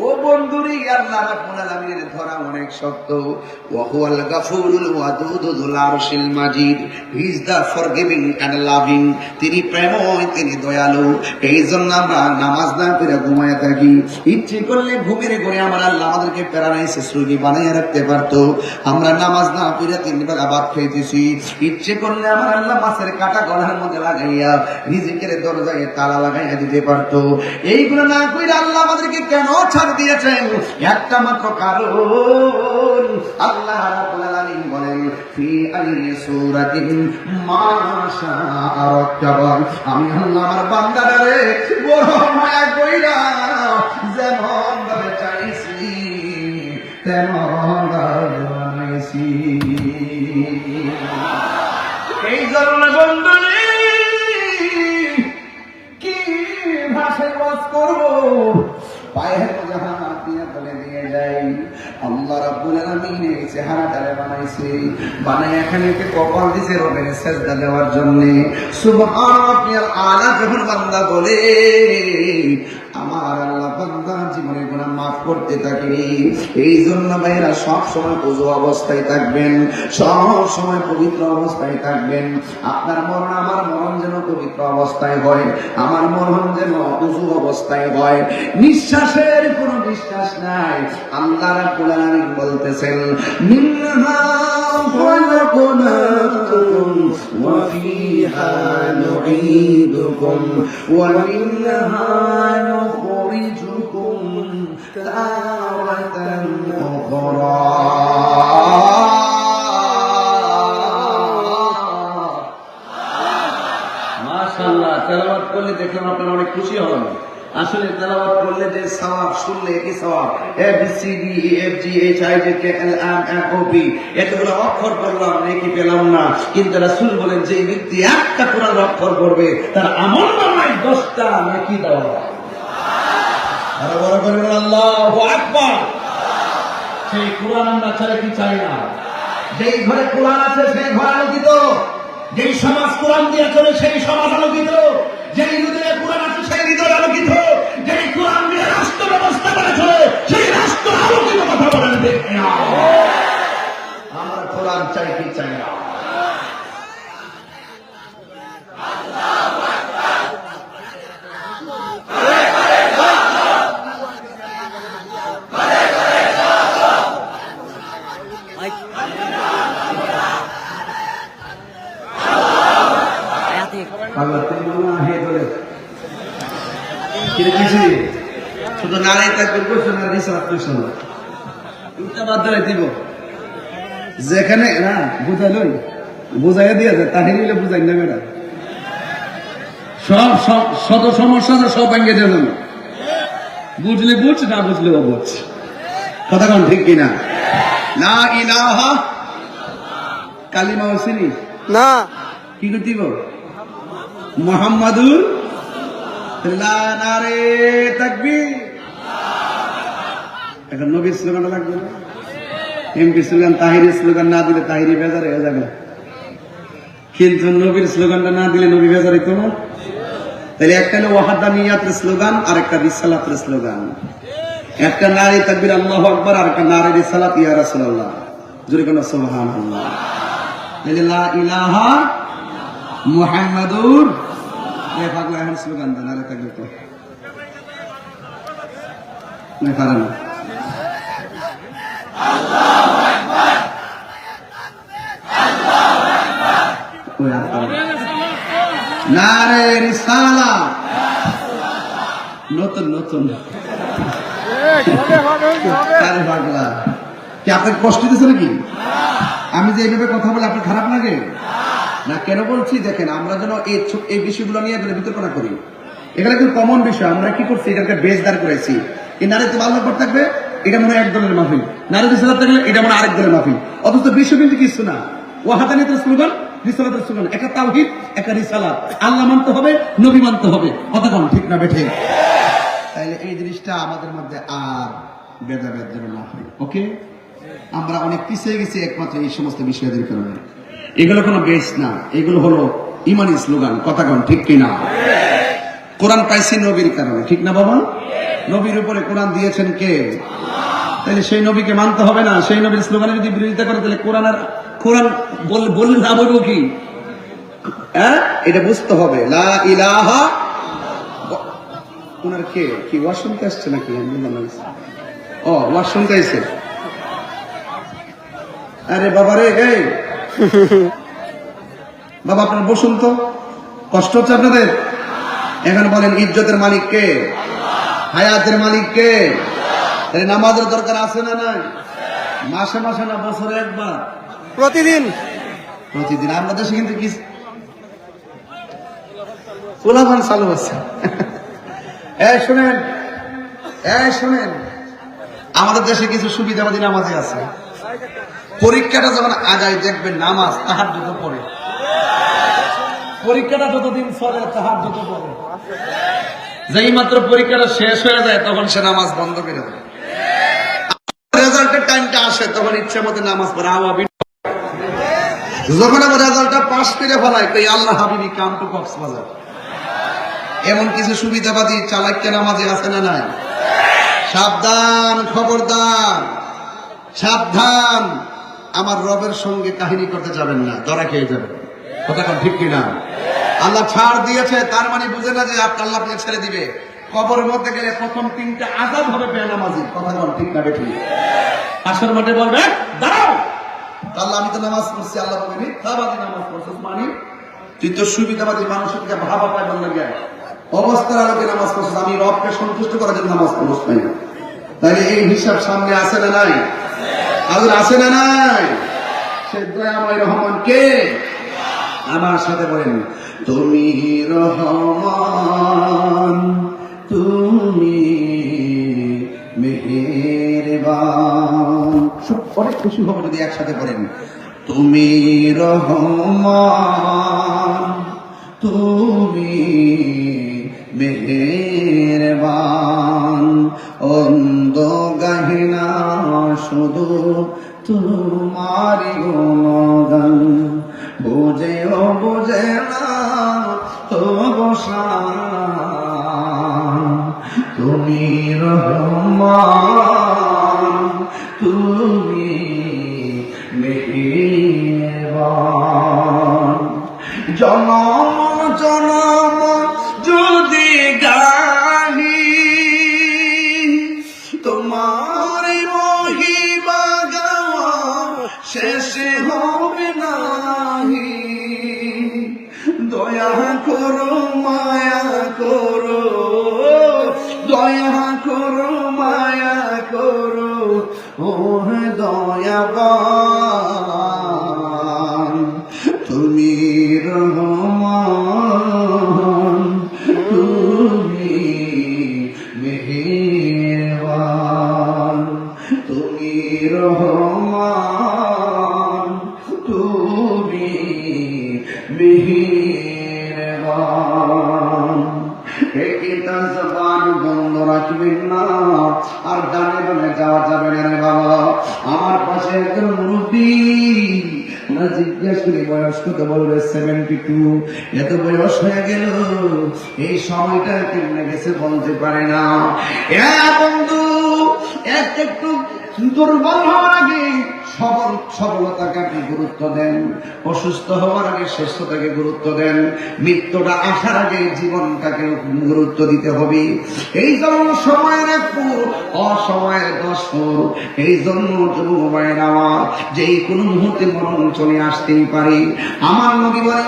ও বন্ধুরি, আল্লাহ রাব্বুল আলামিনের ধরা অনেক শক্ত। ওয়া হুয়াল গাফুরুল ওয়াদুদ যুল আরশিল মাজিদ, he is the forgiving and loving. তিনি প্রেমময়, তিনি দয়ালু। এই জন্য আমরা নামাজ না পড়ে ঘুমায় থাকি। ইচ্ছে করলে ঘুমের ঘরে আমার আল্লাহ আমাদেরকে প্যারালাইসিস রোগী বানাইয়া রাখতে পারতো। আমরা নামাজ না পড়ে 3 বেলা ভাত খাইতেছি। ইচ্ছে করলে আমার আল্লাহ মাছের কাঁটা গলার মধ্যে লাগাইয়া রিজিকের দরজায় তালা লাগাইয়া দিতে পারতো। এইগুলো না কইরা আল্লাহ আমাদেরকে কেন ছাড় দিয়েছেন? একটা মাত্র কারণ, আল্লাহ রাব্বুল আলামিন বলেন ফি আইয়ি সূরাতিন মা শাআ রাক্কাবা, আমি আল্লাহ আমার বান্দারে বড় মায়া কইরা যেমন ভাবে চাইছি তেমন বানাইছি। এই জন্য বন্ধুরে কি ভাষায় বাস করবো, পায়ের মধ্যে হাত দিয়ে বলে দিয়ে যাই আল্লাহ রাব্বুল আলামিন এই চেহারাটারে বানাইছে, বানাই এখানে কপাল দিছে রবের সেজদা দেওয়ার জন্য। সুবহানাল্লাহ আলা যখন বান্দা বলে আমার আল্লাহ বান্দা জীবনের গুনাহ মাফ করতে থাকে। এই জন্য ভাইরা সব সময় ওযু অবস্থায় থাকবেন, সব সময় পবিত্র অবস্থায় থাকবেন। আপনার মরণ আমার মরণ যেন পবিত্র অবস্থায় হয়, আমার মরণ যেন ওযু অবস্থায় হয়। নিঃশ্বাসের কোনো বিশ্বাস নাই। আল্লাহ রাব্বুল আলামিন বলতেছেন মিনহা খালাকনাকুম ওয়া ফিহা নুঈদুকুম ওয়া মিনহা নুখরিজুকুম তারাতান উখরা। মাশাআল্লাহ, তেলাওয়াত করলে দেখলাম আপনারা অনেক খুশি হন। আসলে তেলাওয়াত করলে যে সওয়াব, শুনলে কি সওয়াব। A B C D E F G H I J K L M N O P, এতগুলো অক্ষর পড়লাম, নেকি পেলাম না। কিন্তু রাসূল বলেন যে ব্যক্তি একটা কোরআন অক্ষর পড়বে তার আমলনামায় 10টা নেকি দেওয়া হয়। আরে বড় করে বলেন আল্লাহু আকবার। সেই কোরআন আমরা ছাড়া কি চাই না। যেই ঘরে কোরআন আছে সেই ঘর আলোকিত, যেই সমাজ কোরআন দিয়ে চলে সেই সমাজ আলোকিত, যেই হৃদয়ে কোরআন আছে সেই হৃদয় আলোকিত, যেই কোরআন দিয়ে রাষ্ট্র ব্যবস্থা করে চলে সেই রাষ্ট্র আলোকিত। কথা বলেন ঠিক না? আমরা কোরআন চাই কি চাই না? এটা কিছু শুধু নারী তাকবীর করছো না রিসালাত করছো না উল্টা বাদ দিয়ে দিব যেখানে না বুঝাইলই বুঝাইয়া দিয়ে যায় তাহির হইলে বুঝাই নেবে না সব সব শত সমস্যা সব ভেঙে দিয়ে দেবে বুঝলে বুঝ না বুঝলে অবুঝ কথা কোন ঠিক কিনা লা ইলাহা কালিমা ওসিনি না কি করতে গো মুহাম্মাদুর লা নারে তাকবীর এখন নবীর স্লোগানটা লাগবে না এমপি স্লোগান তাহিরের স্লোগান না দিলে তাহিরি বেজার হয়ে যাবে কিন্তু নবীর স্লোগানটা না দিলে নবী বেজার হইতো না তাহলে একটা হলো ওয়াহাদানিয়াতের স্লোগান আর একটা রিসালাতের স্লোগান একটা নারী তাকবীর আল্লাহু আকবার আর একটা নারী রিসালাত ইয়া রাসূলুল্লাহ জোরে কোন সুবহানাল্লাহ তাহলে লা ইলাহা মুহাম্মাদুর এ পাগলা এখন স্লোগান দেন নারী তাকবীর তো না কারণ নারে রিসালা নতুন নতুন আরে পাগলা কি আপনাকে কষ্ট দিচ্ছে নাকি আমি যে এইভাবে কথা বলে আপনার খারাপ লাগে না কেন বলছি দেখেন আমরা যেন এই বিষয়গুলো নিয়ে বিতর্ক না করি এখানে কিন্তু কমন বিষয় আমরা কি করছি এটাকে বেজদার করেছি এই নারীতে ভালো ব্যাপার থাকবে এটা মনে হয় এক দলের মাহফিল নারী রিসালাত থাকলে এটা মনে আরেক দলের মাহফিল অথচ বিষয় কিন্তু কিছু না ওয়াহাদানিয়াতের স্লোগান রিসালাতের স্লোগান একটা তাওহীদ একটা রিসালাত আল্লাহ মানতে হবে নবী মানতে হবে কথা কোন ঠিক না বেঠিক তাইলে এই জিনিসটা আমাদের মধ্যে আর ভেদাভেদ যেন না হয় ওকে আমরা অনেক পিছিয়ে গেছি একমাত্র এই সমস্ত বিষয়দের কারণে এগুলো কোনো বেশ না এগুলো হলো ইমানি স্লোগান কথা কোন ঠিক কিনা কোরআন পাইছি নবীর কারণে ঠিক না বাবা নবীর উপরে কোরআন দিয়েছেন কে তাহলে সেই নবীকে মানতে হবে না সেই নবীর স্লোগানে যদি বিরোধিতা করে তাহলে কোরআন বললে না বলবো কি হ্যাঁ এটা বুঝতে হবে লা ইলাহা ওনার কে কি ওয়াজ শুনতে আসছে নাকি ও ওয়াজ শুনতে আসছে আরে বাবা রে এই বাবা আপনার বসুন তো কষ্ট হচ্ছে আপনাদের এখন বলেন ইজ্জতের মালিক কে হায়াতের মালিক কে নামাজের দরকার আছে না নাই মাসে মাসে না বছরে একবার প্রতিদিন প্রতিদিন আমাদের দেশে কিন্তু কি পোলাপান চালু আছে শুনেন আমাদের দেশে কিছু সুবিধাবাদী নামাজে আছে পরীক্ষাটা যখন আগায় দেখবেন নামাজ তাহাজ্জুদ পড়ে পরীক্ষাটা যতদিন চলে তাহাজ্জুদ পড়ে যেই মাত্র পরীক্ষাটা শেষ হয়ে যায় তখন সে নামাজ বন্ধ করে দেয় রেজাল্টের টাইমটা আসে তখন ইচ্ছা মতো নামাজ পড়ে যখন আবার রেজাল্টটা পাস করে ফেলায় তাই আল্লাহ হাবিবি কাম টু কক্সবাজার এমন কিছু সুবিধাবাদী চালাক্য নামাজে আছে না নাই সাবধান খবরদার সাবধান আমার রবের সঙ্গে কাহিনী করতে যাবেন না ধরা খেয়ে যাবেন কথা কোন ঠিক কিনা আল্লাহ ছাড় দিয়েছে তার মানে বুঝে না যে আল্লাহ আপনাকে ছেড়ে দিবে কবরের মধ্যে গেলে প্রথম 3টা আযাব হবে বেনামাজি কথা কোন ঠিক না বেঠিক আসর মাঠে বলবে দাঁড়াও আল্লাহ আমি তো নামাজ পড়ছি আল্লাহ বলে মিথ্যাবাদী নামাজ পড়ছিস মানে তুই তো সুবিধাবাদী মানুষকে ভাবা পাইবেন লাগে অবস্থার আলোকে নামাজ পড়ছিস আমি রবকে সন্তুষ্ট করার জন্য নামাজ পড়ছ না তাহলে এই হিসাব সামনে আসে না নাই আল্লাহ আসে না নাই সে দয়াময় রহমান কে আমার সাথে বলেন তুমি রহমান তুমি মেহেরবান অনেক খুশি হবে যদি একসাথে বলেন তুমি রহমান তুমি মেহেরবান অন্ধ গাহিনা শুধু তোমারি গুণগান বুঝেও বুঝে না তো বসা তুমি রহমান তুমি মেহেরবান জনম জনম যদি গাহি তোমার মহিমা গাওয়া শেষে হবে নাহি দয়া করো মায়া করো দয়া করো মায়া করো ও দয়াবান তুমি রহমান তুমি মেহেরবান তুমি রহমান তুমি মেহেরবান একটার জবান বন্ধ রাখবেন না আর ডানে বামে যাওয়া যাবে না রে বাবা আমার পাশে একজন মুরব্বী না জিজ্ঞেস করি বয়স কত বলবে 72 এত বয়স হয়ে গেল এই সময়টা কেমনে গেছে বলতে পারে না বন্ধু একটু দুর্বল হওয়ার আগে সবলতাকে আপনি গুরুত্ব দেন অসুস্থ হওয়ার আগে সুস্থতাকে গুরুত্ব দেন মৃত্যুটা আসার আগে জীবনটাকে গুরুত্ব দিতে হবে এই জন্য সময়ের 1 ফুট অসময়ের 10 ফুট এই জন্য যুবক ভাইয়েরা আমার যে কোনো মুহূর্তে মরণ চলে আসতেই পারে আমার নবী বলে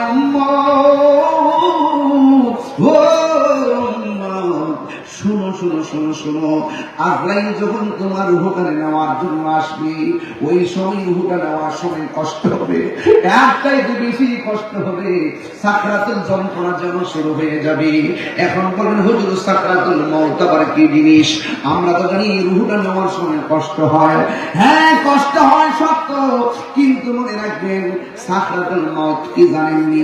শুনো শুনো শুনো শুনো আজরাইল যখন তোমার রূহটা নেওয়ার জন্য আসবে ওই সময় রূহটা নেওয়ার সময় কষ্ট হবে একটাই বেশি কষ্ট হবে সাকরাতুল যন্ত্রণা যেন শুরু হয়ে যাবে এখন বলেন হুজুর সাকরাতুল মউত আবার কি জিনিস আমরা তো জানি রূহটা নেওয়ার সময় কষ্ট হয় হ্যাঁ কষ্ট হয় সত্য কিন্তু মনে রাখবেন সাকরাতুল মউত কি জানেননি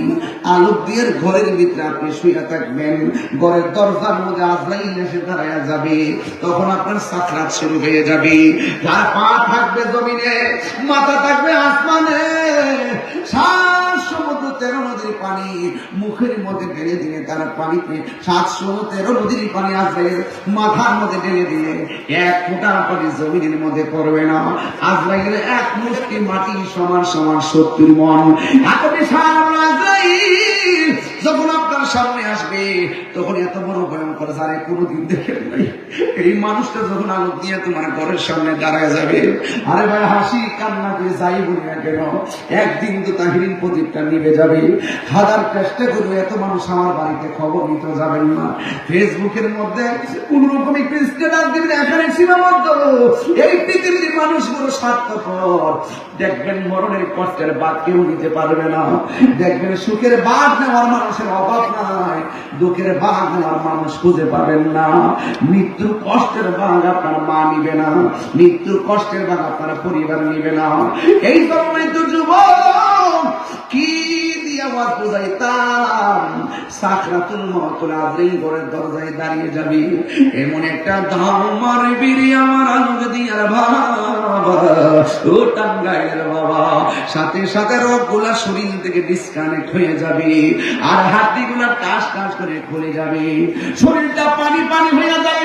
আলোক দিয়ে ঘরের ভিতরে আপনি শুয়ে থাকবেন ঘরের দরজার মধ্যে আজরাইল এসে দাঁড়ায়া যাবে তখন আপনার সাকরাত শুরু হয়ে যাবে যার পা থাকবে জমিনে মাথা থাকবে আসমানে 713 নদীর পানি মুখের মধ্যে ঢেলে দিলে তার পানিতে 713 নদীর পানি আজরাইল মাথার মধ্যে ঢেলে দিলে 1 ফোঁটা পানি জমিনের মধ্যে পড়বে না আজরাইল 1 মুষ্টি মাটি সমান সমান 70 মণ এত বিশাল আজরাইল যখন আপনার সামনে আসবে তখন এত বড় ভয়ঙ্কর যারে কোনোদিন দেখেন নাই এই মানুষটা যখন আলোক দিয়ে তোমার ঘরের সামনে দাঁড়ায় যাবে আরে ভাই হাসি কান্না করে যাই বলি না কেন একদিন তো তাহিরিন প্রদীপটা নিভে যাবে হাজার চেষ্টা করবে এত মানুষ আমার বাড়িতে খবর নিতে যাবেন না ফেসবুকের মধ্যে কোন রকম একটু স্ট্যাটাস দিবেন এখানে সীমাবদ্ধ এই পৃথিবীর মানুষগুলো স্বার্থপর দেখবেন মরণের কষ্টের বাদ কেউ নিতে পারবে না দেখবেন সুখের বাদ নেওয়ার মানুষের অভাব নাই দুঃখের বাদ নেওয়ার মানুষ খুঁজে পাবেন না মৃত্যুর কষ্টের ভাগ আপনার মা নিবে না মৃত্যুর কষ্টের ভাগ আপনার পরিবার নিবে না এই জন্যই তো যুবক কি দিয়ে আওয়াজ বুঝাইতাম সাকরাতুল মউত আজরাইল ঘরের দরজায় দাঁড়িয়ে যাবে এমন একটা ধাম মারবি রে আমার আলোক দিয়ার বাবা ও টাঙ্গাইলের বাবা সাথে সাথে রোগগুলা শরীর থেকে ডিসকানেক্ট হয়ে যাবে আর হাড়গুলা টাস টাস করে খুলে যাবে শরীরটা পানি পানি হয়ে যাবে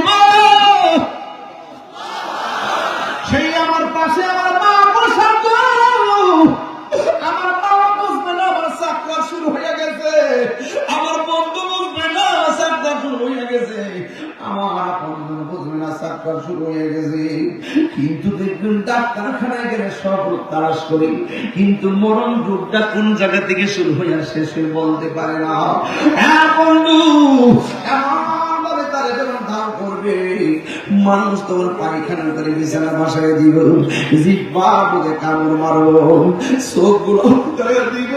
সেই আমার পাশে আমার মা বসা আমার বাবা বুঝবে না আমার সাকরাত শুরু হয়ে গেছে আমার বন্ধু বুঝবে না সাকরাত শুরু হয়ে গেছে আমার বন্ধু বুঝবে না সাকরাত শুরু হয়ে গেছে কিন্তু দেখবেন ডাক্তারখানায় গেলে সব রোগ তালাশ করি কিন্তু মরণ রোগটা কোন জায়গা থেকে শুরু হয়ে আসে সে বলতে পারে না হ্যাঁ বন্ধু করবে মানুষ তোমার পায়খানা করে বিছানা বাসায় দিব জিহ্বা বুঝে কামড় মারবো চোখগুলো দিব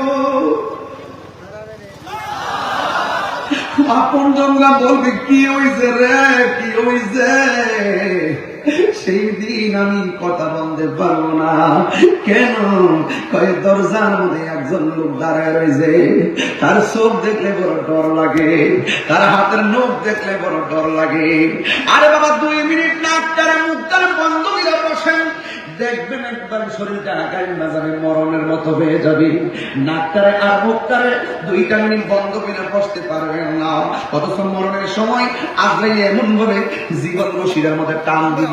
আপন জনরা বলবে কি হইছে রে কি হইছে সেই দিন আমি কথা বলতে পারবো না কেন কয় দরজার মধ্যে একজন লোক দাঁড়ায় রয়েছে তার চোখ দেখলে বড় ডর লাগে তার হাতের নখ দেখলে বড় ডর লাগে আরে বাবা 2 মিনিট নাকটারে মুখটারে বন্ধ করে বসেন দেখবেন একবার শরীরটা আকারে না যাবে মরণের মতো হয়ে যাবে নাকটারে আর মুখটারে 2টা মিনিট বন্ধ করে বসতে পারবেন না অথচ মরণের সময় আজরাইল এমন ভাবে জীবন রশির মধ্যে টান দিব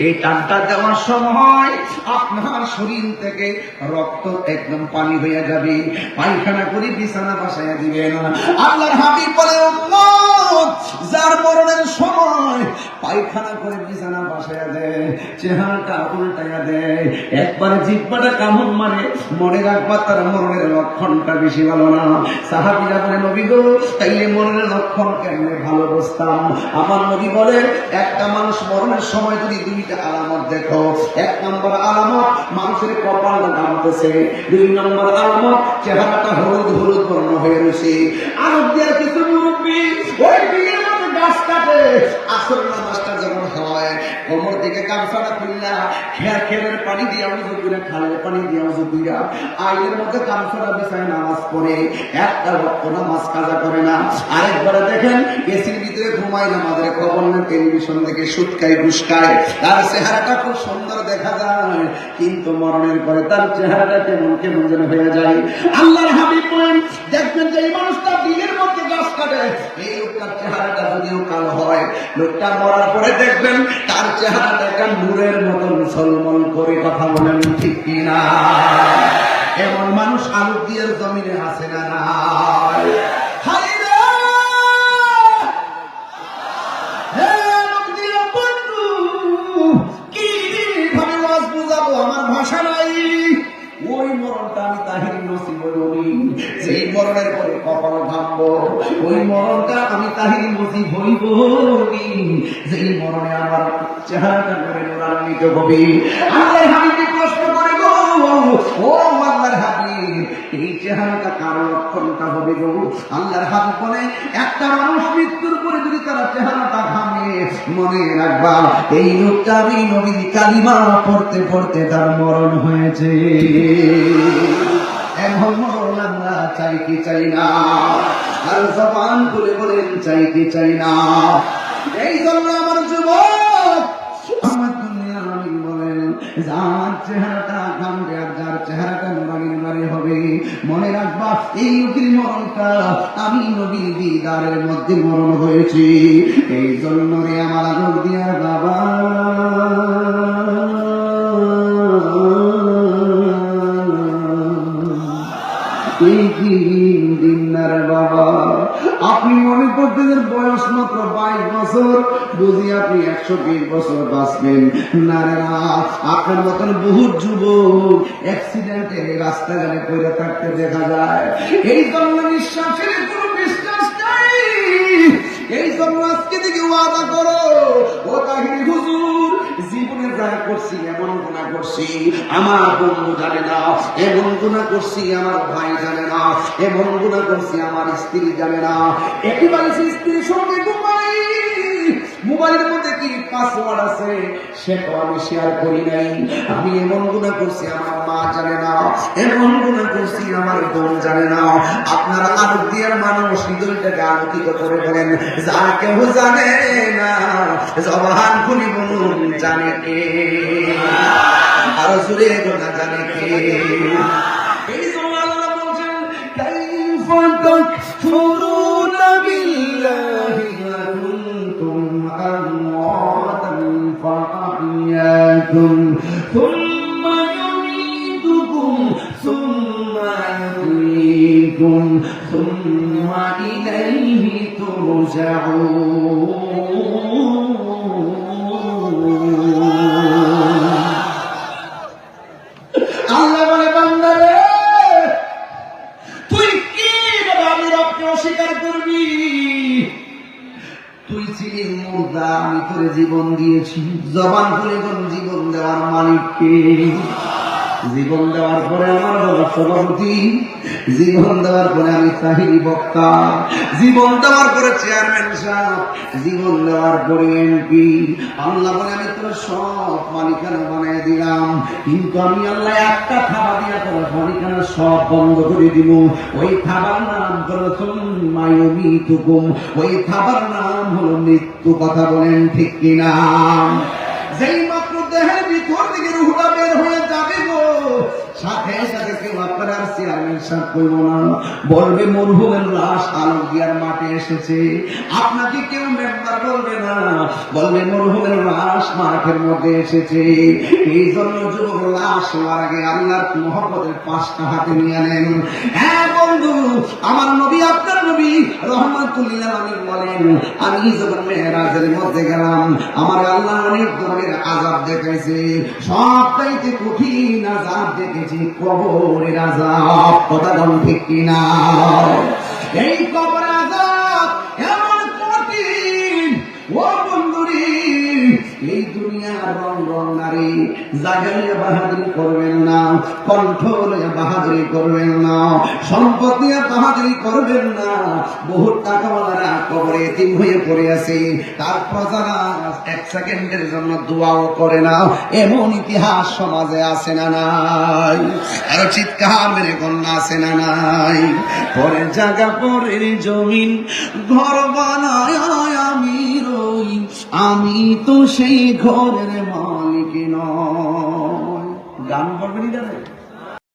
এই টানটা দেওয়ার সময় আপনার শরীর থেকে রক্ত একদম পানি হয়ে যাবে পায়খানা করে বিছানা বাসায় দিবেন আল্লাহর হাবিব বলে উম্মত যার মরণের সময় পায়খানা করে বিছানা বসায়া দেয়, চেহারাটা উল্টাইয়া দেয়, একবারে জিহ্বাটা কামড় মারে, মনে রাখবা তার মরণের লক্ষণটা বেশি ভালো না। সাহাবীরা বলে নবী গো তাইলে মরণের লক্ষণ কেমনে ভালো বুঝতাম? আমার নবী বলে একটা মানুষ মরণের সময় যদি দুইটা আলামত দেখো, এক নম্বর আলামত মানুষের কপালটা ঘামতেছে, দুই নম্বর আলামত চেহারাটা হলুদ হলুদ বর্ণ হয়ে রয়েছে। আরব দেওয়ার কিছু মুরব্বী ওই বিয়ের মধ্যে গাছ কাটে, আসর নামাজটা যখন হয় কোমর থেকে গামছাটা খুললা খেরের পানি দিয়ে উজু করে, খালের পানি দিয়ে উজু করে আইনের মধ্যে গামছাটা বিছায় নামাজ পড়ে, একটা ওয়াক্ত নামাজ কাজা করে না। আরেকবারে দেখেন এসির ভিতরে ঘুমায় নামাজের খবর না, টেলিভিশন থেকে সুটকায় গুসকায়, তার চেহারাটা খুব সুন্দর দেখা যায়, কিন্তু মরণের পরে তার চেহারাটা কেমন কেমন যেন হয়ে যায়। আল্লাহর হাবিব বলেন দেখবেন যে এই মানুষটা বিয়ের মধ্যে গাছ কাটে, এই লোকটার চেহারাটা যদিও কালো হয়, লোকটা মরার পরে দেখবেন তার চেহারাটা একটা নূরের মতন ঝলমল করে। কথা বলেন ঠিক কিনা? এমন মানুষ আলু দিয়ার জমিনে আছে না নাই? হায় রে! হে নবীর বন্ধু, কিভাবে ওয়াজ বুঝাবো, আমার ভাষা নাই। ওই মরণটা আমি তাহিরি নসিব হইনি, যেই মরণের পরে কপাল ঘামবো, ওই মরণটা আমি তাহিরি নসিব হইব যেই মরণে আমার চেহারাটা করে নুরান্বিত হবে। আল্লাহর হাবিবকে প্রশ্ন করে গো, ও আল্লাহর হাবিব এই চেহারাটা কার লক্ষণটা হবে গো? আল্লাহর হাবিব বলে একটা মানুষ মৃত্যুর পরে যদি তার চেহারাটা ঘামে, মনে রাখবা এই লোকটা আমি নবীর কালিমা পড়তে পড়তে তার মরণ হয়েছে। এমন মরণ আমরা চাই কি চাই না? আর জবান খুলে বলেন চাই কি চাই না? এই জন্য আমার যুবক, আমার দুনিয়া আমি বলেন যার চেহারাটা ঘামবে আর যার চেহারাটা নুরানি নুরানি হবে, মনে রাখবা এই লোকের মরণটা আমি নবীর দিদারের মধ্যে মরণ হয়েছি। এই জন্য রে আমার আদর দিয়ার বাবা, বাবা আপনি মনে করতেন বয়স মাত্র 22 বছর, বুঝি আপনি 120 বছর বাঁচবেন। না রে না, আপনার মতন বহু যুবক অ্যাক্সিডেন্টে রাস্তাঘাটে পড়ে থাকতে দেখা যায়। এই জন্য নিঃশ্বাসের কোনো বিশ্বাস নাই। এই জন্য আজকে থেকে ওয়াদা করো, ও তাহিরি হুজুর জীবনে যা করছি এমন গুনাহ করছি আমার বন্ধু জানে না, এমন গুনাহ করছি আমার ভাই জানে না, এমন গুনাহ করছি আমার স্ত্রী জানে না। একেবারে স্ত্রীর সঙ্গে ঘুমাই, মোবাইলের মধ্যে কি পাসওয়ার্ড আছে সেটাও আমি শেয়ার করি নাই। আমি এমন গুনাহ করছি আমার মা জানে না, এমন গুনাহ করছি আমার বোন জানে না। আপনারা আলোক দিয়ার মানুষ হৃদয়টাকে আলোকিত করে বলেন যা কেউ জানে না, জবান খুলি বলুন জানে কে? আর জুড়ে গোনা জানে কে? এই জন্য আল্লাহ বলছেন কাইফা তাকফুরুনা বিল্লাহি ওয়া কুনতুম আমওয়াতান ফাআহইয়াকুম থুম্মা ইউমীতুকুম থুম্মা yuhyikum থুম্মা ইলাইহি তুরজাউন। আল্লাহ বলে বান্দারে তুই কি আমি রবকে অস্বীকার করবি? তুই ছিলি মুর্দা, আমি তোরে জীবন দিয়েছি। জবান খুলে কোন জীবন দেওয়ার মালিককে? জীবন দেওয়ার পরে আমার বাবা সভাপতি, জীবন দেওয়ার পরে আমি তাহিরি বক্তা, জীবন দেওয়ার পরে চেয়ারম্যান সাহেব, জীবন দেওয়ার পরে এমপি। আল্লাহ বলে আমি তোর সব মালিকানা বানিয়ে দিলাম, কিন্তু আমি আল্লাহ একটা থাবা দিয়া তোর মালিকানা সব বন্ধ করে দিব। ওই থাবার নাম হলো সুম্মা ইউমীতুকুম, ওই থাবার নাম হলো মৃত্যু। কথা বলেন ঠিক কিনা? যেই মাত্র দেহের ভিতর থেকে রুহটা বের হয়ে যাবে গো, সাথে সাথে কেউ আপনার চেয়ারম্যান সাহেব করব না, বলবে মরহুমের লাশ আলোক দিয়ার মাঠে এসেছে। আপনাকে কেউ মেম্বার বলবে না, বলবে মরহুমের লাশ মাঠের মধ্যে এসেছে। এই জন্য যুবক লাশ মারা আগে আল্লাহর মহব্বতের 5টা হাতে নিয়ে নেন। হ্যাঁ বন্ধু, আমার নবী আপনার নবী রহমাতুল লিল আলামিন বলেন, আমি যখন মেরাজের মধ্যে গেলাম, আমার আল্লাহ অনেক ধরনের আযাব দেখাইছে, সবচাইতে কঠিন আযাব দেখেছি কবরের আযাব। কথা বল ঠিক কিনা? এই কবর আযাব এমন কঠিন, ও বন্ধুরি, এই দুনিয়ার রং রং নারী জাগালিয়া বাহাদুরি করবেন না, কণ্ঠ লইয়া বাহাদুরি করবেন না, সম্পদ নিয়ে বাহাদুরি করবেন না। বহু টাকাওয়ালারা কবরে এতিম হয়ে পড়ে আছে, তার প্রজারা 1 সেকেন্ডের জন্য দোয়াও করে না, এমন ইতিহাস সমাজে আছে না নাই? আরো চিৎকার মেরে কন্যা আছে না নাই? পরে জায়গা পরের জমিন ঘর বানায় আমি রই, আমি তো সেই ঘরের মালিক নয়। গান বলবেন না?